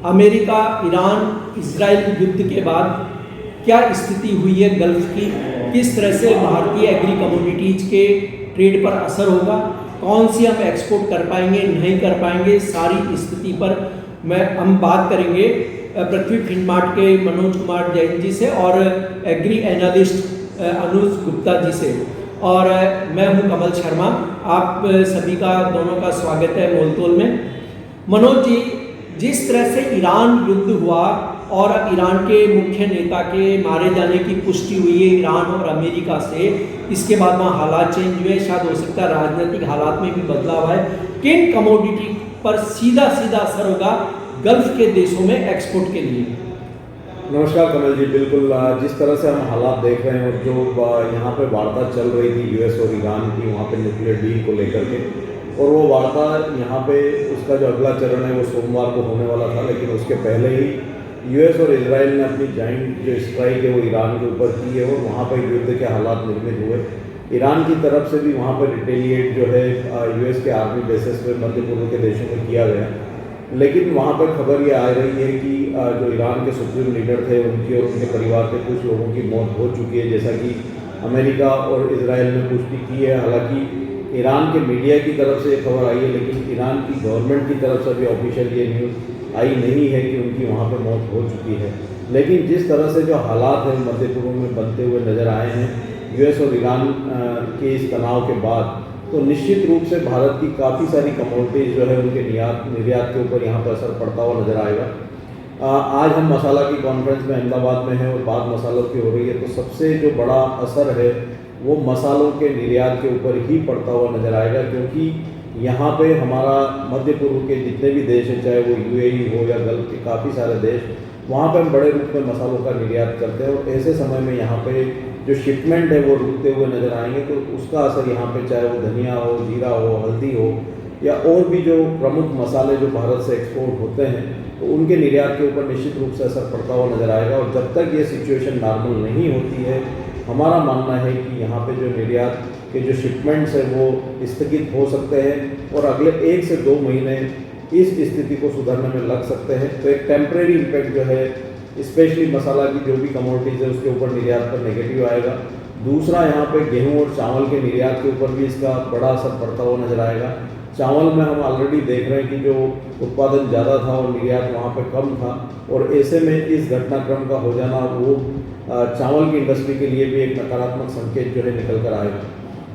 America, Iran, Israel युद्ध के बाद क्या स्थिति हुई है गल्फ की, किस तरह से भारतीय एग्री कमोडिटीज़ के ट्रेड पर असर होगा, कौन सी हम एक्सपोर्ट कर पाएंगे नहीं कर पाएंगे, सारी स्थिति पर हम बात करेंगे पृथ्वी फिनमार्ट के मनोज कुमार जैन जी से और एग्री एनालिस्ट अनुज गुप्ता जी से। और मैं हूं कमल शर्मा। आप सभी का दोनों का स्वागत है मोलतोल में। मनोज जी, जिस तरह से ईरान युद्ध हुआ और ईरान के मुख्य नेता के मारे जाने की पुष्टि हुई है ईरान और अमेरिका से, इसके बाद वहाँ हालात चेंज हुए, शायद हो सकता है राजनीतिक हालात में भी बदलाव है। किन कमोडिटी पर सीधा असर होगा गल्फ के देशों में एक्सपोर्ट के लिए? नमस्कार कमल जी, बिल्कुल जिस तरह से हम हालात देख रहे हैं और जो यहाँ पे वार्ता चल रही थी यूएस और ईरान की वहाँ पे न्यूक्लियर डील को लेकर के, और वो वार्ता यहाँ पे उसका जो अगला चरण है वो सोमवार को होने वाला था, लेकिन उसके पहले ही यूएस और इजराइल ने अपनी जॉइंट जो स्ट्राइक है वो ईरान के ऊपर की है और वहाँ पर युद्ध के हालात निर्मित हुए। ईरान की तरफ से भी वहाँ पर रिटेलिएट जो है यूएस के आर्मी बेसिस पे मध्य पूर्व के देशों में किया गया, लेकिन वहाँ पर खबर ये आ रही है कि जो ईरान के सुप्रीम लीडर थे उनकी और उनके परिवार के कुछ लोगों की मौत हो चुकी है, जैसा कि अमेरिका और इजराइल ने पुष्टि की है। हालांकि ईरान के मीडिया की तरफ से ये खबर आई है, लेकिन ईरान की गवर्नमेंट की तरफ से भी ऑफिशियल ये न्यूज़ आई नहीं है कि उनकी वहाँ पर मौत हो चुकी है। लेकिन जिस तरह से जो हालात हैं मध्य पूर्व में बनते हुए नज़र आए हैं यूएस और ईरान के इस तनाव के बाद, तो निश्चित रूप से भारत की काफ़ी सारी कमोडिटीज़ जो है उनके निर्यात के ऊपर यहाँ पर असर पड़ता हुआ नज़र आएगा। आज हम मसाला की कॉन्फ्रेंस में अहमदाबाद में हैं और बात मसालों की हो रही है, तो सबसे जो बड़ा असर है वो मसालों के निर्यात के ऊपर ही पड़ता हुआ नज़र आएगा, क्योंकि यहाँ पे हमारा मध्य पूर्व के जितने भी देश हैं, चाहे वो यूएई हो या गल्फ के काफ़ी सारे देश, वहाँ पर हम बड़े रूप में मसालों का निर्यात करते हैं और ऐसे समय में यहाँ पे जो शिपमेंट है वो रुकते हुए नज़र आएंगे, तो उसका असर यहाँ पे चाहे वो धनिया हो, जीरा हो, हल्दी हो या और भी जो प्रमुख मसाले जो भारत से एक्सपोर्ट होते हैं, तो उनके निर्यात के ऊपर निश्चित रूप से असर पड़ता हुआ नज़र आएगा। और जब तक ये सिचुएशन नॉर्मल नहीं होती है, हमारा मानना है कि यहाँ पे जो निर्यात के जो शिपमेंट्स है वो स्थगित हो सकते हैं और अगले 1 से 2 महीने इस स्थिति को सुधारने में लग सकते हैं। तो एक टेम्परेरी इम्पैक्ट जो है स्पेशली मसाला की जो भी कमोडिटीज़ है उसके ऊपर निर्यात पर नेगेटिव आएगा। दूसरा, यहाँ पे गेहूं और चावल के निर्यात के ऊपर भी इसका बड़ा असर पड़ता हुआ नज़र आएगा। चावल में हम ऑलरेडी देख रहे हैं कि जो उत्पादन ज़्यादा था और निर्यात वहाँ पे कम था, और ऐसे में इस घटनाक्रम का हो जाना वो चावल की इंडस्ट्री के लिए भी एक नकारात्मक संकेत जो है निकल कर आएगा।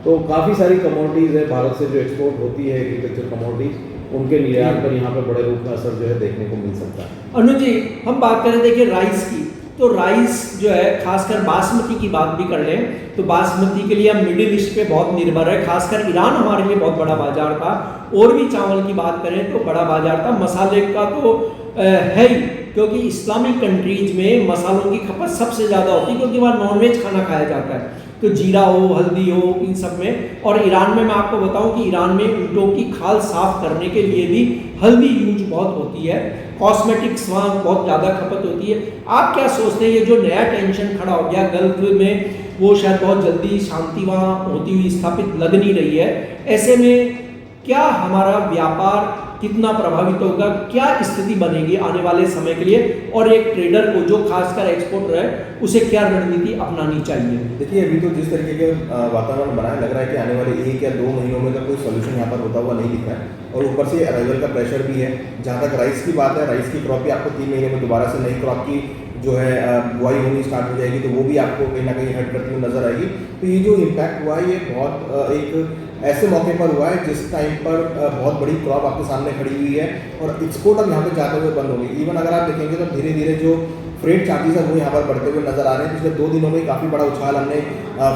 तो काफ़ी सारी कमोडिटीज़ है भारत से जो एक्सपोर्ट होती है एग्रीकल्चर कमोडिटीज़, उनके निर्यात पर यहाँ पे बड़े रूप में असर जो है देखने को मिल सकता है। अनुज जी, हम बात करें देखिए राइस की, तो राइस जो है खासकर बासमती की बात भी कर लें तो बासमती के लिए हम मिडिल ईस्ट पे बहुत निर्भर है, खासकर ईरान हमारे लिए बहुत बड़ा बाजार था। और भी चावल की बात करें तो बड़ा बाजार था। मसाले का तो है ही, क्योंकि इस्लामिक कंट्रीज में मसालों की खपत सबसे ज़्यादा होती है, क्योंकि वहाँ नॉनवेज खाना खाया जाता है, तो जीरा हो, हल्दी हो, इन सब में। और ईरान में मैं आपको बताऊं कि ईरान में ऊँटों की खाल साफ करने के लिए भी हल्दी यूज बहुत होती है। कॉस्मेटिक्स वहाँ बहुत ज़्यादा खपत होती है। आप क्या सोचते हैं ये जो नया टेंशन खड़ा हो गया गल्फ में, वो शायद बहुत जल्दी शांति वहाँ होती हुई स्थापित लग नहीं रही है, ऐसे में क्या हमारा व्यापार कितना प्रभावित होगा, क्या स्थिति बनेगी आने वाले समय के लिए, और एक ट्रेडर को जो खासकर एक्सपोर्टर है उसे क्या रणनीति अपनानी चाहिए? देखिए, अभी तो जिस तरीके के वातावरण बना है, लग रहा है कि आने वाले 1 या 2 महीनों में तो कोई सोल्यूशन यहाँ पर होता हुआ नहीं दिख रहा है, और ऊपर से अराइवल का प्रेशर भी है। जहाँ तक राइस की बात है, राइस की क्रॉप भी आपको 3 महीने में दोबारा से नई क्रॉप की जो है बुआई होनी स्टार्ट हो जाएगी, तो वो भी आपको कहीं ना कहीं हट करती हुई नजर आएगी। तो ये जो इम्पैक्ट हुआ है ये बहुत एक ऐसे मौके पर हुआ है जिस टाइम पर बहुत बड़ी क्रॉप आपके सामने खड़ी हुई है और एक्सपोर्ट अब यहाँ पे जाते हुए बंद होगी। इवन अगर आप देखेंगे तो धीरे धीरे जो फ्रेट चार्जेस है वो यहाँ पर बढ़ते हुए नजर आ रहे हैं। पिछले 2 दिनों में काफ़ी बड़ा उछाल हमने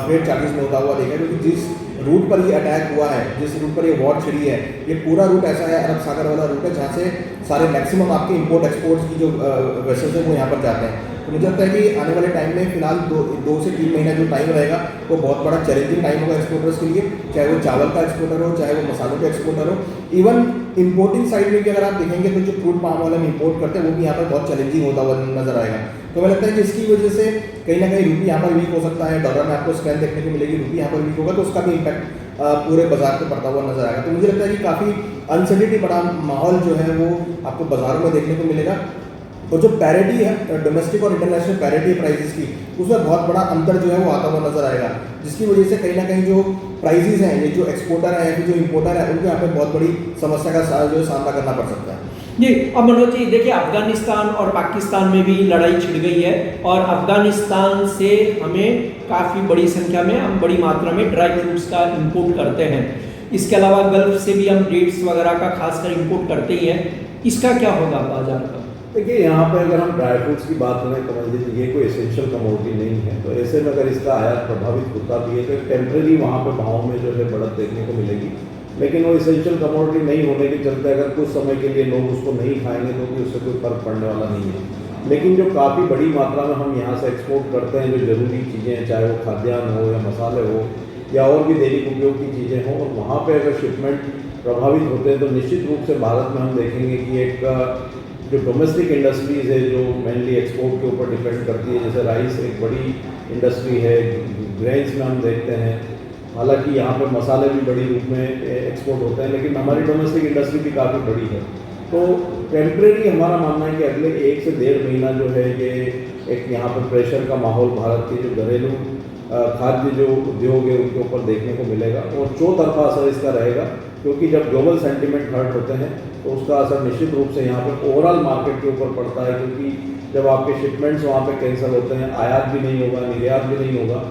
फ्रेट चार्जेस में होता हुआ देखा, क्योंकि जिस रूट पर ये अटैक हुआ है, जिस रूट पर ये वॉर छिड़ी है, ये पूरा रूट ऐसा है, अरब सागर वाला रूट है, जहाँ से सारे मैक्सिमम आपके इंपोर्ट एक्सपोर्ट्स की जो वेसल्स है वो यहाँ पर जाते हैं। तो मुझे लगता है कि आने वाले टाइम में फिलहाल 2 से 3 महीना जो टाइम रहेगा वो बहुत बड़ा चैलेंजिंग टाइम होगा एक्सपोर्टर्स के लिए, चाहे वो चावल का एक्सपोर्टर हो, चाहे वो मसालों का एक्सपोर्टर हो। इवन इंपोर्टिंग साइड में भी अगर आप देखेंगे तो जो क्रूड पाम ऑयल हम इंपोर्ट करते हैं वो भी यहाँ पर बहुत चैलेंजिंग होता हुआ नजर आएगा। तो मुझे लगता है कि इसकी वजह से कहीं ना कहीं रूपी यहाँ पर वीक हो सकता है, डॉलर में आपको स्ट्रेंथ देखने को मिलेगी, रूपी यहाँ पर वीक होगा तो उसका भी इम्पैक्ट पूरे बाजार पे पड़ता हुआ नजर आएगा। तो मुझे लगता है कि काफ़ी अनसर्टेनिटी बड़ा माहौल जो है वो आपको बाजारों में देखने को मिलेगा। और जो पैरिटी है डोमेस्टिक और इंटरनेशनल पैरिटी है प्राइसेस की, उसमें बहुत बड़ा अंतर जो है वो आता हुआ नजर आएगा, जिसकी वजह से कहीं ना कहीं जो प्राइसेस हैं, ये जो एक्सपोर्टर है या जो इम्पोर्टर है, उनको यहाँ पे बहुत बड़ी समस्या का जो है सामना करना पड़ सकता है। जी, अब मनोज जी देखिए, अफगानिस्तान और पाकिस्तान में भी लड़ाई छिड़ गई है और अफगानिस्तान से हमें काफ़ी बड़ी संख्या में, हम बड़ी मात्रा में ड्राई फ्रूट्स का इंपोर्ट करते हैं। इसके अलावा गल्फ से भी हम डेट्स वगैरह का खासकर इंपोर्ट करते ही हैं। इसका क्या होगा बाजार का? देखिए, यहाँ पे अगर हम ड्राई फ्रूट्स की बात करें कमल जी, तो ये कोई एसेंशियल कमोडिटी नहीं है, तो ऐसे में अगर इसका आयात प्रभावित होता भी है तो टेम्प्रेरी वहाँ पे भाव में जो है बढ़त देखने को मिलेगी, लेकिन वो एसेंशियल कमोडिटी नहीं होने के चलते अगर कुछ समय के लिए लोग उसको नहीं खाएंगे तो भी उससे कोई फर्क पड़ने वाला नहीं है। लेकिन जो काफ़ी बड़ी मात्रा में हम यहाँ से एक्सपोर्ट करते हैं, जो ज़रूरी चीज़ें हैं, चाहे वो खाद्यान्न हो या मसाले हो या और भी दैनिक उपयोग की चीज़ें हों, और वहाँ पे अगर शिपमेंट प्रभावित होते हैं तो निश्चित रूप से भारत में हम देखेंगे कि एक जो डोमेस्टिक इंडस्ट्रीज़ है जो मेनली एक्सपोर्ट के ऊपर डिपेंड करती है, जैसे राइस एक बड़ी इंडस्ट्री है, ग्रेन्स में हम देखते हैं, हालांकि यहाँ पे मसाले भी बड़ी रूप में एक्सपोर्ट होते हैं, लेकिन हमारी डोमेस्टिक इंडस्ट्री भी काफ़ी बड़ी है। तो टेम्प्रेरी हमारा मानना है कि अगले 1 से 1.5 महीना जो है ये एक यहाँ पर प्रेशर का माहौल भारत के जो घरेलू खाद्य जो उद्योग है उनके ऊपर देखने को मिलेगा और चौतरफा असर इसका रहेगा, क्योंकि जब ग्लोबल सेंटीमेंट हर्ट होते हैं तो उसका असर निश्चित रूप से यहाँ पर ओवरऑल मार्केट के ऊपर पड़ता है, क्योंकि जब आपके शिपमेंट्स वहाँ पे कैंसिल होते हैं, आयात भी नहीं होगा, निर्यात भी नहीं होगा,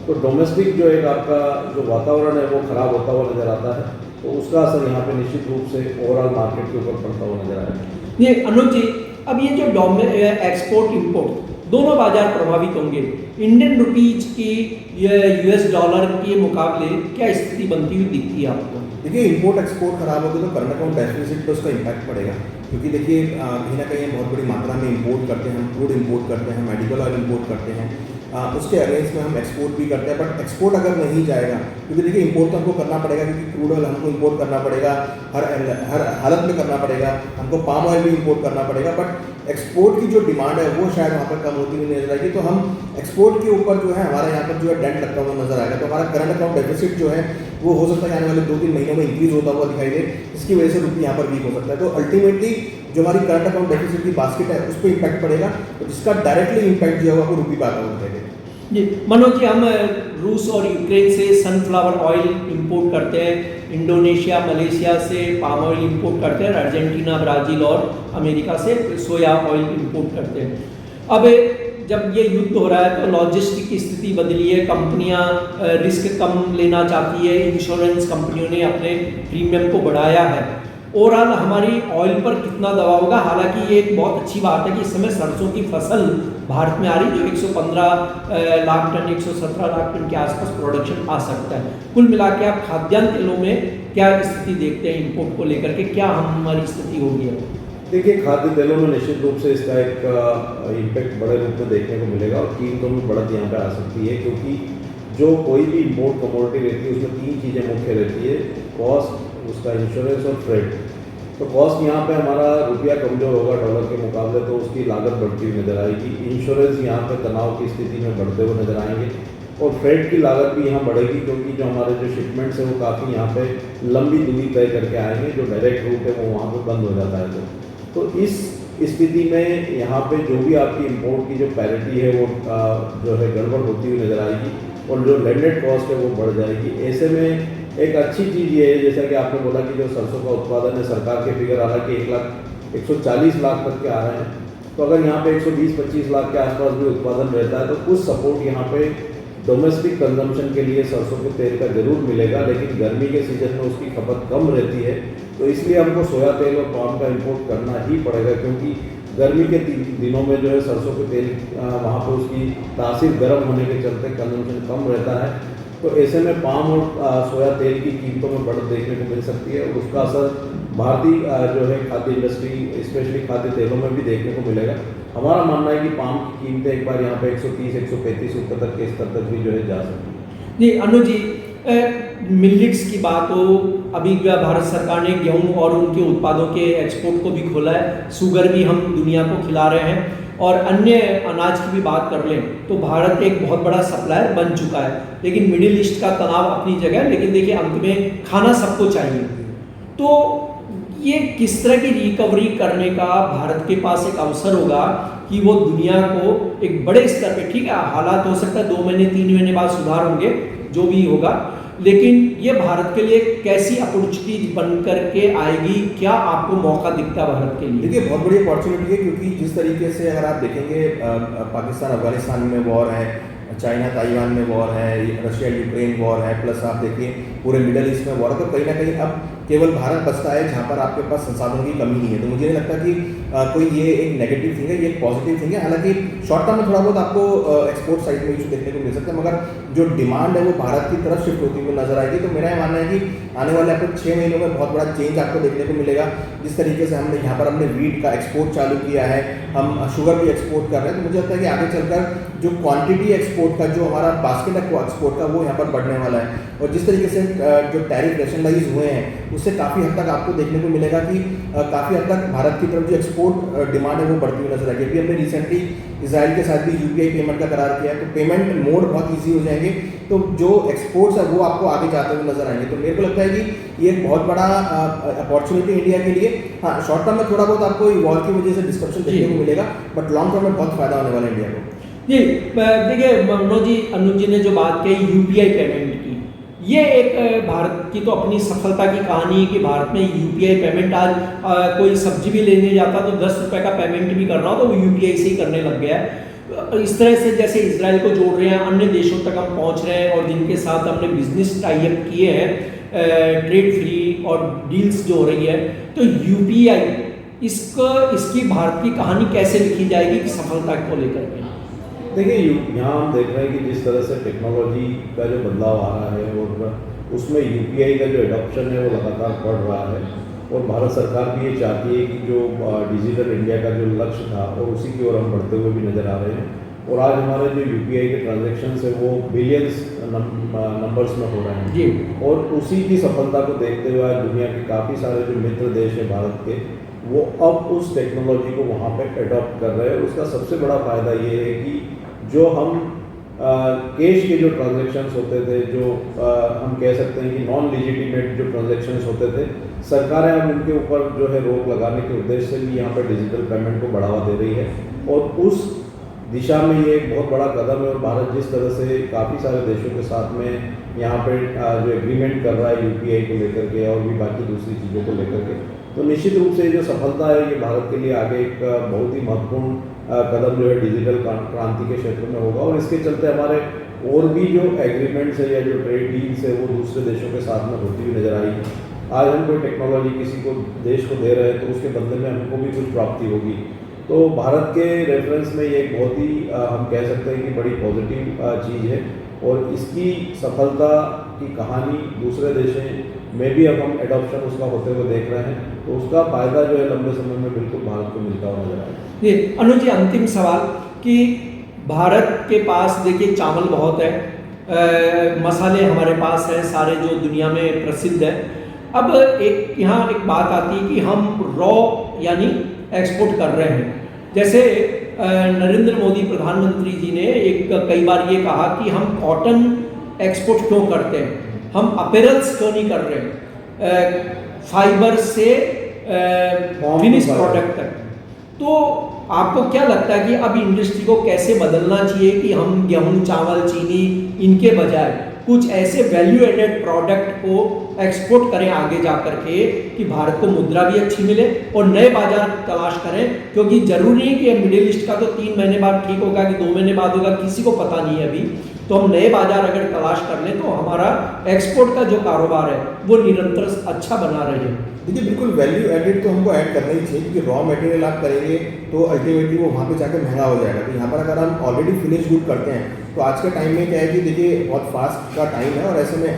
तो डोमेस्टिक जो एक आपका जो वातावरण है वो ख़राब होता हुआ नज़र आता है, तो उसका असर यहाँ पे निश्चित रूप से ओवरऑल मार्केट के ऊपर पड़ता हुआ नज़र आएगा। ये अनुज जी, अब ये जो एक्सपोर्ट इंपोर्ट दोनों बाजार प्रभावित होंगे, इंडियन रुपीज की US डॉलर के मुकाबले क्या स्थिति बनती हुई दिखती है आपको? देखिए, इंपोर्ट एक्सपोर्ट खराब होगी तो करंट अकाउंट डेफिसिट पे उसका इम्पैक्ट पड़ेगा, क्योंकि देखिए कहीं ना कहीं हम बहुत बड़ी मात्रा में इंपोर्ट करते हैं, हम फूड इंपोर्ट करते हैं, मेडिकल ऑयल इंपोर्ट करते हैं, उसके अगेंस्ट में हम एक्सपोर्ट भी करते हैं। बट एक्सपोर्ट अगर नहीं जाएगा, क्योंकि देखिए इंपोर्ट तो हमको करना पड़ेगा, क्योंकि क्रूड ऑयल हमको इंपोर्ट करना पड़ेगा, हर हालत में करना पड़ेगा, हमको पाम ऑयल भी इंपोर्ट करना पड़ेगा, बट एक्सपोर्ट की जो डिमांड है वो शायद वहाँ पर कम होती हुई नजर आएगी, तो हम एक्सपोर्ट के ऊपर जो है हमारा यहाँ पर जो है डेंट लगता हुआ नजर आएगा, तो हमारा करंट अकाउंट डेफिसिट जो है वो हो सकता है आने वाले 2-3 महीनों में इंक्रीज होता हुआ दिखाई दे, इसकी वजह से रुपये यहाँ पर वीक हो सकता है। तो अल्टीमेटली जो हमारी करंट अकाउंट डेफिसिट की बास्केट है उस पर इम्पैक्ट पड़ेगा, तो जिसका डायरेक्टली इम्पैक्ट जो है वो रुपये पर आता हुआ दिखाई देगा। जी मनोज जी, हम रूस और यूक्रेन से सनफ्लावर ऑयल इंपोर्ट करते हैं, इंडोनेशिया मलेशिया से पाम ऑयल इंपोर्ट करते हैं, अर्जेंटीना ब्राज़ील और अमेरिका से सोया ऑयल इंपोर्ट करते हैं। अब जब ये युद्ध हो रहा है तो लॉजिस्टिक की स्थिति बदली है, कंपनियां रिस्क कम लेना चाहती है, इंश्योरेंस कंपनियों ने अपने प्रीमियम को बढ़ाया है। ओवरऑल हमारी ऑयल पर कितना दबाव होगा? हालांकि ये एक बहुत अच्छी बात है कि इस समय सरसों की फसल भारत में आ रही है, जो 115 लाख टन 117 लाख टन के आसपास प्रोडक्शन आ सकता है। कुल मिला के आप खाद्यान्न तेलों में क्या स्थिति देखते हैं इंपोर्ट को लेकर के, क्या हमारी स्थिति होगी? देखिए, खाद्य तेलों में निश्चित रूप से इसका एक इम्पैक्ट बड़े रूप में देखने को मिलेगा और कीमतों में बढ़त यहाँ पे आ सकती है, क्योंकि जो कोई भी इम्पोर्ट कमोडिटी रहती है उसमें 3 चीज़ें मुख्य रहती है, कॉस्ट, उसका इंश्योरेंस और फ्रेट। तो कॉस्ट यहाँ पे हमारा रुपया कमज़ोर होगा डॉलर के मुकाबले तो उसकी लागत बढ़ती हुई नजर आएगी, इंश्योरेंस यहाँ पे तनाव की स्थिति में बढ़ते हुए नजर आएंगे और फ्रेट की लागत भी यहाँ बढ़ेगी, क्योंकि जो हमारे जो शिपमेंट्स हैं वो काफ़ी यहाँ पे लंबी दूरी तय करके आएंगे, जो डायरेक्ट रूट है वो वहाँ पर बंद हो जाता है। तो इस स्थिति में यहाँ पे जो भी आपकी इंपोर्ट की जो पैरिटी है वो जो है गड़बड़ होती हुई नजर आएगी और जो लैंडेड कॉस्ट है वो बढ़ जाएगी। ऐसे में एक अच्छी चीज़ ये है, जैसा कि आपने बोला कि जो सरसों का उत्पादन है, सरकार के फिगर हालांकि 140 लाख तक के आ रहे हैं, तो अगर यहाँ पे 120-25 लाख के आसपास भी उत्पादन रहता है तो कुछ सपोर्ट यहाँ पे डोमेस्टिक कंजम्पशन के लिए सरसों के तेल का जरूर मिलेगा, लेकिन गर्मी के सीजन में उसकी खपत कम रहती है, तो इसलिए हमको सोया तेल और पाम का इंपोर्ट करना ही पड़ेगा, क्योंकि गर्मी के दिनों में जो है सरसों के तेल वहाँ पर उसकी तासीर गर्म होने के चलते कंजम्पशन कम रहता है, तो ऐसे में पाम और सोया तेल की कीमतों में बढ़त देखने को मिल सकती है और उसका असर भारतीय जो है खाद्य इंडस्ट्री स्पेशली खाद्य तेलों में भी देखने को मिलेगा। हमारा मानना है कि पाम की कीमतें एक बार यहाँ पे 130-135 रुपये तक के स्तर तक भी जो है जा सकती है। जी अनुज जी, मिलेट्स की बात हो, अभी भारत सरकार ने गेहूं और उनके उत्पादों के एक्सपोर्ट को भी खोला है, शुगर भी हम दुनिया को खिला रहे हैं और अन्य अनाज की भी बात कर लें तो भारत एक बहुत बड़ा सप्लायर बन चुका है, लेकिन मिडिल ईस्ट का तनाव अपनी जगह, लेकिन देखिए अंत में खाना सबको चाहिए। तो ये किस तरह की रिकवरी करने का भारत के पास एक अवसर होगा कि वो दुनिया को एक बड़े स्तर पे, ठीक है हालात हो सकता है 2 महीने 3 महीने बाद सुधार होंगे जो भी होगा, लेकिन ये भारत के लिए कैसी अपॉर्चुनिटी बन करके आएगी, क्या आपको मौका दिखता है भारत के लिए? देखिए बहुत बड़ी अपॉर्चुनिटी है, क्योंकि जिस तरीके से अगर आप देखेंगे पाकिस्तान अफगानिस्तान में वॉर है, चाइना ताइवान में वॉर है, रशिया यूक्रेन वॉर है, प्लस आप देखिए पूरे मिडल ईस्ट में वॉर है, तो कहीं ना कहीं अब केवल भारत बचता है जहाँ पर आपके पास संसाधनों की कमी नहीं है। तो मुझे नहीं लगता कि कोई ये एक नेगेटिव थिंग है, ये एक पॉजिटिव थिंग है। हालांकि शॉर्ट टर्म में थोड़ा बहुत आपको एक्सपोर्ट साइड में इशू देखने को मिल सकता है, मगर जो डिमांड है वो भारत की तरफ शिफ्ट होती हुई नजर आएगी। तो मेरा ये मानना है कि आने वाले आपको 6 महीनों में बहुत बड़ा चेंज आपको देखने को मिलेगा। जिस तरीके से हमने यहाँ पर हमने वीट का एक्सपोर्ट चालू किया है, हम शुगर भी एक्सपोर्ट कर रहे हैं, तो मुझे लगता है कि आगे चलकर जो क्वांटिटी एक्सपोर्ट का, जो हमारा बास्केट है एक्सपोर्ट का, वो यहाँ पर बढ़ने वाला है। और जिस तरीके से जो टैरिफ रैशनलाइज हुए हैं उससे काफ़ी हद तक आपको देखने को मिलेगा कि काफ़ी हद तक भारत की तरफ जो एक्सपोर्ट डिमांड है वो बढ़ती हुई नजर आएगी। अभी हमने रिसेंटली इसराइल के साथ भी यूपीआई पेमेंट का करार किया है, तो पेमेंट मोड बहुत ईजी हो जाएंगे, तो जो एक्सपोर्ट्स है वो आपको आगे जाते हुए नजर आएंगे। तो मेरे को लगता है कि ये एक बहुत बड़ा अपॉर्चुनिटी इंडिया के लिए। हाँ, शॉर्ट टर्म में थोड़ा बहुत आपको वॉर की वजह से डिस्ट्रप्शन देखने को मिलेगा, बट लॉन्ग टर्म में बहुत फायदा होने वाला है इंडिया को। जी देखिए अनुज जी ने जो बात कही यूपीआई पेमेंट की, ये एक भारत की तो अपनी सफलता की कहानी है कि भारत में यूपीआई पेमेंट आज कोई सब्जी भी लेने जाता तो 10 रुपये का पेमेंट भी करना हो तो वो यूपीआई से ही करने लग गया है। इस तरह से जैसे इसराइल को जोड़ रहे हैं, अन्य देशों तक हम पहुंच रहे हैं और जिनके साथ हमने बिजनेस टाई अप किए हैं, ट्रेड फ्री और डील्स जो हो रही है, तो यूपीआई इसकी भारत की कहानी कैसे लिखी जाएगी कि सफलता को लेकर के? देखिए यहाँ हम देख रहे हैं कि जिस तरह से टेक्नोलॉजी का जो बदलाव आ रहा है और उसमें यूपीआई का जो एडॉप्शन है वो लगातार बढ़ रहा है, और भारत सरकार भी ये चाहती है कि जो डिजिटल इंडिया का जो लक्ष्य था और उसी की ओर हम बढ़ते हुए भी नज़र आ रहे हैं। और आज हमारे जो यूपीआई के ट्रांजैक्शंस है वो बिलियंस नंबर्स में हो रहे हैं जी, और उसी की सफलता को देखते हुए आज दुनिया के काफ़ी सारे जो मित्र देश हैं भारत के, वो अब उस टेक्नोलॉजी को वहाँ पे अडॉप्ट कर रहे हैं। उसका सबसे बड़ा फ़ायदा ये है कि जो हम कैश के जो ट्रांजैक्शंस होते थे, जो हम कह सकते हैं कि नॉन लेजिटिमेट जो ट्रांजैक्शंस होते थे, सरकारें अब उनके ऊपर जो है रोक लगाने के उद्देश्य से भी यहाँ पर डिजिटल पेमेंट को बढ़ावा दे रही है, और उस दिशा में ये एक बहुत बड़ा कदम है। और भारत जिस तरह से काफ़ी सारे देशों के साथ में यहाँ पे जो एग्रीमेंट कर रहा है यूपीआई को लेकर के और भी बाकी दूसरी चीज़ों को लेकर के, तो निश्चित रूप से जो सफलता है ये भारत के लिए आगे एक बहुत ही महत्वपूर्ण कदम जो है डिजिटल क्रांति के क्षेत्र में होगा। और इसके चलते हमारे और भी जो एग्रीमेंट्स है या जो ट्रेड डील्स है वो दूसरे देशों के साथ में होती हुई नजर आएगी। आज हम कोई टेक्नोलॉजी किसी को देश को दे रहे हैं तो उसके बदले में हमको भी कुछ प्राप्ति होगी। तो भारत के रेफरेंस में ये एक बहुत ही हम कह सकते हैं कि बड़ी पॉजिटिव चीज़ है, और इसकी सफलता की कहानी दूसरे देशों में भी अब हम एडॉप्शन उसका होते हुए देख रहे हैं, तो उसका फ़ायदा जो है लंबे समय में बिल्कुल भारत को मिलता हुआ नजर आएगा। जी अनुज जी, अंतिम सवाल कि भारत के पास देखिए चावल बहुत है, मसाले हमारे पास हैं सारे जो दुनिया में प्रसिद्ध है। अब एक यहाँ एक बात आती है कि हम रॉ यानी एक्सपोर्ट कर रहे हैं। जैसे नरेंद्र मोदी प्रधानमंत्री जी ने कई बार ये कहा कि हम कॉटन एक्सपोर्ट क्यों करते हैं, हम अपैरल्स क्यों नहीं कर रहे, फाइबर से फिनिश प्रोडक्ट तक। तो आपको क्या लगता है कि अब इंडस्ट्री को कैसे बदलना चाहिए कि हम गेहूं, चावल, चीनी इनके बजाय कुछ ऐसे वैल्यू एडेड प्रोडक्ट को एक्सपोर्ट करें आगे जा कर के कि भारत को मुद्रा भी अच्छी मिले और नए बाजार तलाश करें? क्योंकि जरूरी नहीं कि मिडिल ईस्ट का तो 3 महीने बाद ठीक होगा कि 2 महीने बाद होगा, किसी को पता नहीं है अभी। तो हम नए बाजार अगर तलाश कर लें तो हमारा एक्सपोर्ट का जो कारोबार है वो निरंतर अच्छा बना रहे। देखिए बिल्कुल वैल्यू एडेड तो हमको ऐड करना ही चाहिए, क्योंकि रॉ मटेरियल आप करेंगे तो अल्टीमेटली वो वहाँ पे जाकर महंगा हो जाएगा। तो यहाँ पर अगर हम ऑलरेडी फिनिश गुड करते हैं तो आज के टाइम में क्या है कि देखिए बहुत फास्ट का टाइम है और ऐसे में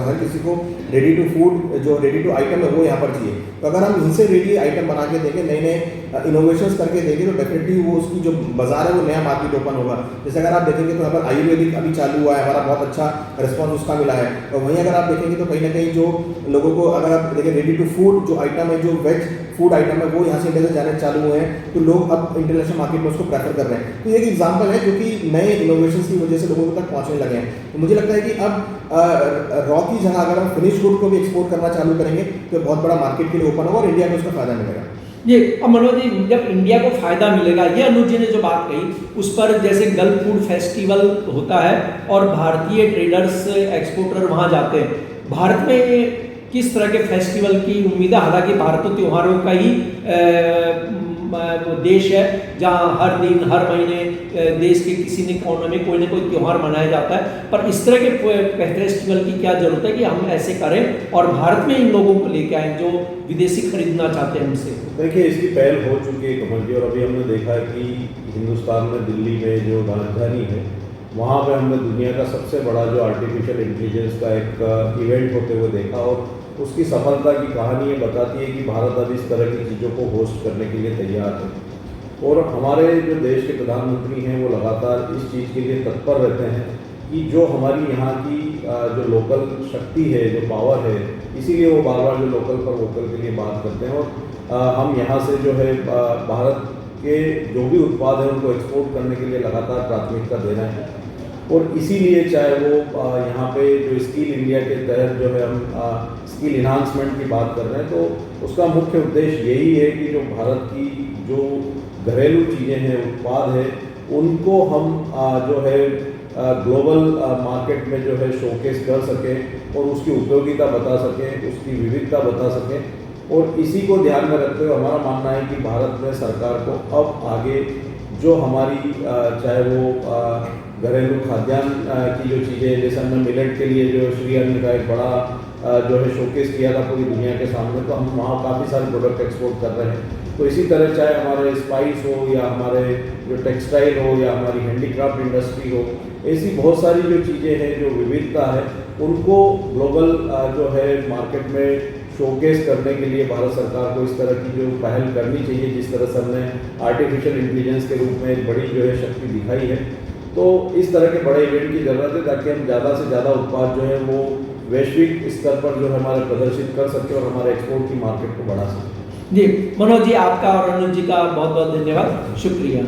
हर किसी को रेडी टू फूड जो रेडी टू आइटम है वो यहाँ पर चाहिए। तो अगर हम इनसे रेडी आइटम बना के देंगे, नए नए इनोवेशंस करके देंगे, तो डेफिनेटली वो उसकी जो बाजार है वो नया मार्केट ओपन होगा। जैसे अगर आप देखेंगे तो यहाँ पर आयुर्वेदिक अभी चालू हुआ है, हमारा बहुत अच्छा रिस्पॉन्स उसका मिला है। और वहीं अगर आप देखेंगे तो कहीं ना कहीं जो लोगों को अगर आप देखें रेडी टू फूड जो आइटम है, जो वेज फूड आइटम है, वो यहाँ से इंडिया से जाने चालू हुए हैं, तो लोग अब इंटरनेशनल मार्केट में उसको प्रेफर कर रहे हैं। तो एक एग्जांपल है जो कि नए इनोवेशंस की की वजह से लोगों तक पहुंचने लगे हैं। तो मुझे लगता है कि अब रॉ की जगह अगर हम फिनिश गुड को भी एक्सपोर्ट करना चालू करेंगे तो बहुत बड़ा मार्केट के लिए ओपन होगा और इंडिया को उसका फायदा मिलेगा। ये अब मनोज जी, जब इंडिया को फायदा मिलेगा, ये अनुज जी ने जो बात कही उस पर, जैसे गल्फ फूड फेस्टिवल होता है और भारतीय ट्रेडर्स एक्सपोर्टर वहाँ जाते हैं, भारत में किस तरह के फेस्टिवल की उम्मीद है? हालांकि भारत तो त्योहारों का ही देश है, जहाँ हर दिन हर महीने देश के किसी न कोने में कोई ना कोई त्यौहार मनाया जाता है, पर इस तरह के फेस्टिवल की क्या जरूरत है कि हम ऐसे करें और भारत में इन लोगों को लेके आए जो विदेशी खरीदना चाहते हैं उनसे? देखिए, इसकी पहल हो चुकी है कमल जी, और अभी हमने देखा है कि हिंदुस्तान में दिल्ली में जो राजधानी है वहाँ पे हमने दुनिया का सबसे बड़ा जो आर्टिफिशियल इंटेलिजेंस का एक इवेंट होते हुए देखा, और उसकी सफलता की कहानी ये बताती है कि भारत अब इस तरह की चीज़ों को होस्ट करने के लिए तैयार है। और हमारे जो देश के प्रधानमंत्री हैं वो लगातार इस चीज़ के लिए तत्पर रहते हैं कि जो हमारी यहाँ की जो लोकल शक्ति है, जो पावर है, इसीलिए वो बार बार जो लोकल पर वोकल के लिए बात करते हैं। और हम यहाँ से जो है भारत के जो भी उत्पाद हैं उनको एक्सपोर्ट करने के लिए लगातार प्राथमिकता दे रहे हैं। और इसीलिए चाहे वो यहाँ पे जो स्किल इंडिया के तहत जो है हम स्किल इन्हांसमेंट की बात कर रहे हैं, तो उसका मुख्य उद्देश्य यही है कि जो भारत की जो घरेलू चीज़ें हैं, उत्पाद है, उनको हम जो है ग्लोबल मार्केट में जो है शोकेस कर सकें और उसकी उपयोगिता बता सकें, उसकी विविधता बता सकें। और इसी को ध्यान में रखते हुए हमारा मानना है कि भारत में सरकार को अब आगे जो हमारी चाहे वो घरेलू खाद्यान्न की जो चीज़ें, जैसे हमने मिलेट के लिए जो श्री अन्न का एक बड़ा जो है शोकेस किया था पूरी दुनिया के सामने, तो हम वहाँ काफ़ी सारे प्रोडक्ट एक्सपोर्ट कर रहे हैं। तो इसी तरह चाहे हमारे स्पाइस हो या हमारे जो टेक्सटाइल हो या हमारी हैंडीक्राफ्ट इंडस्ट्री हो, ऐसी बहुत सारी जो चीज़ें हैं, जो विविधता है, उनको ग्लोबल जो है मार्केट में शोकेस करने के लिए भारत सरकार को इस तरह की जो पहल करनी चाहिए, जिस तरह से हमने आर्टिफिशियल इंटेलिजेंस के रूप में एक बड़ी जो है शक्ति दिखाई है। तो इस तरह के बड़े इवेंट की ज़रूरत है ताकि हम ज़्यादा से ज़्यादा उत्पाद जो है वो वैश्विक स्तर पर जो है हमारे प्रदर्शित कर सकें और हमारे एक्सपोर्ट की मार्केट को बढ़ा सकें। जी मनोज जी, आपका और अनुज जी का बहुत बहुत धन्यवाद, शुक्रिया।